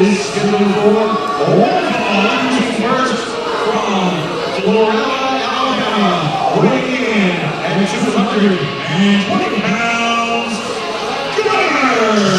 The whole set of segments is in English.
is scheduled for Walton first from Florida, Alabama, weighing in at 220 pounds, Gunner.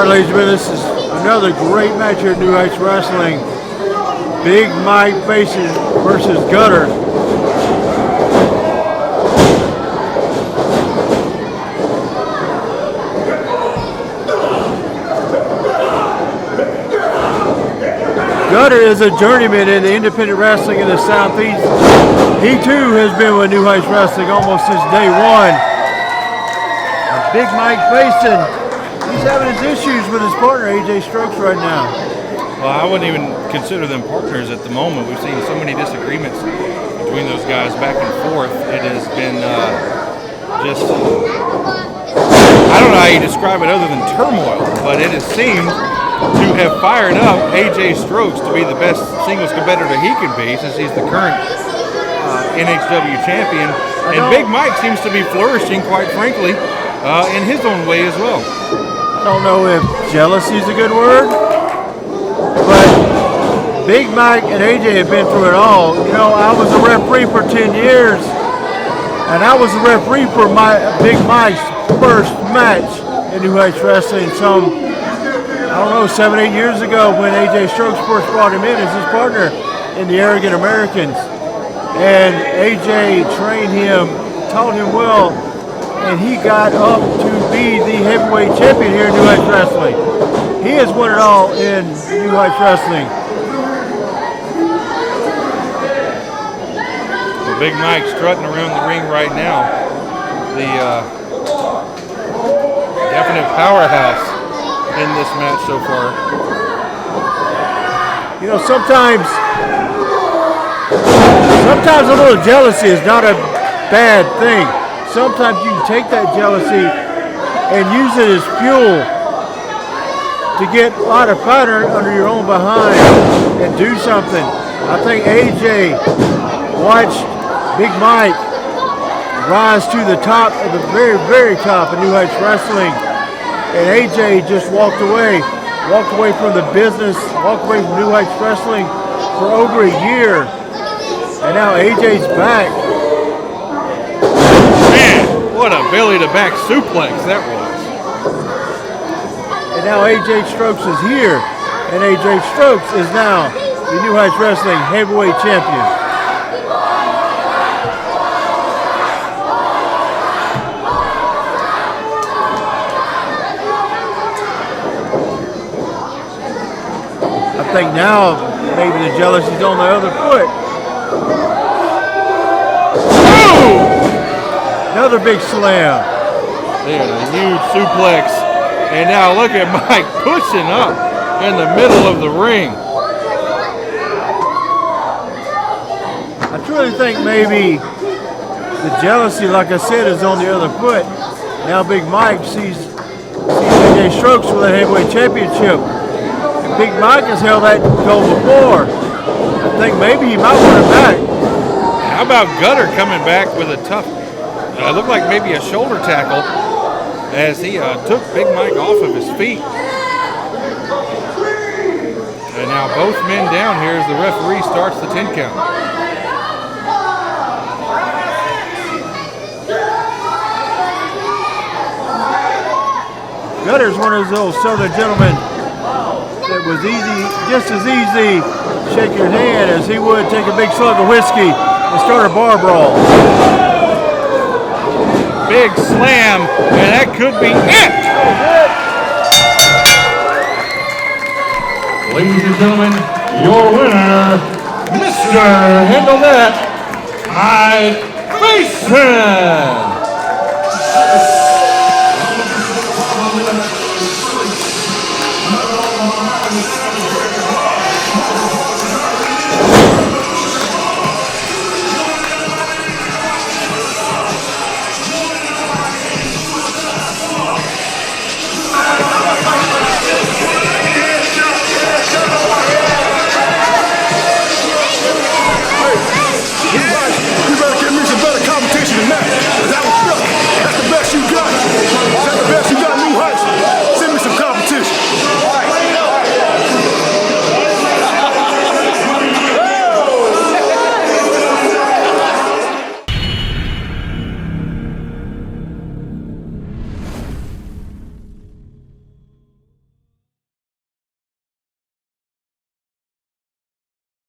Ladies and gentlemen, this is another great match here at New Heights Wrestling. Big Mike Facen versus Gunner. Gunner is a journeyman in the independent wrestling in the Southeast. He too has been with New Heights Wrestling almost since day one. Big Mike Facen, he's having his issues with his partner, AJ Strokes, right now. Well, I wouldn't even consider them partners at the moment. We've seen so many disagreements between those guys back and forth. It has been just, I don't know how you describe it other than turmoil, but it has seemed to have fired up AJ Strokes to be the best singles competitor he can be, since he's the current NHW champion. And Big Mike seems to be flourishing, quite frankly, in his own way as well. I don't know if jealousy is a good word, but Big Mike and AJ have been through it all. You know, I was a referee for 10 years, and I was a referee for Big Mike's first match in New Heights Wrestling some, I don't know, 7-8 years ago, when AJ Strokes first brought him in as his partner in the Arrogant Americans. And AJ trained him, taught him well, and he got up to be the heavyweight champion here in New Heights Wrestling. He has won it all in New Heights Wrestling. Well, Big Mike strutting around the ring right now. The definite powerhouse in this match so far. You know, sometimes a little jealousy is not a bad thing. Sometimes you can take that jealousy and use it as fuel to get a lot of fighter under your own behind and do something. I think AJ watched Big Mike rise to the top, of the very, very top of New Heights Wrestling, and AJ just walked away from the business, walked away from New Heights Wrestling for over a year, and now AJ's back. What a belly-to-back suplex that was. And now AJ Strokes is here, and AJ Strokes is now the New Heights Wrestling Heavyweight Champion. think now maybe the jealousy's on the other foot. Another big slam. They had a huge suplex. And now look at Mike pushing up in the middle of the ring. I truly think maybe the jealousy, like I said, is on the other foot. Now Big Mike sees AJ Strokes with a heavyweight championship. And Big Mike has held that goal before. I think maybe he might want it back. How about Gutter coming back with a tough, looked like maybe a shoulder tackle as he took Big Mike off of his feet. And now both men down here as the referee starts the 10 count. Gutter's one of those old Southern gentlemen that was just as easy shake your hand as he would take a big slug of whiskey and start a bar brawl. Big slam, and that could be it. Ladies and gentlemen, your winner, Mr. Handel by Facen.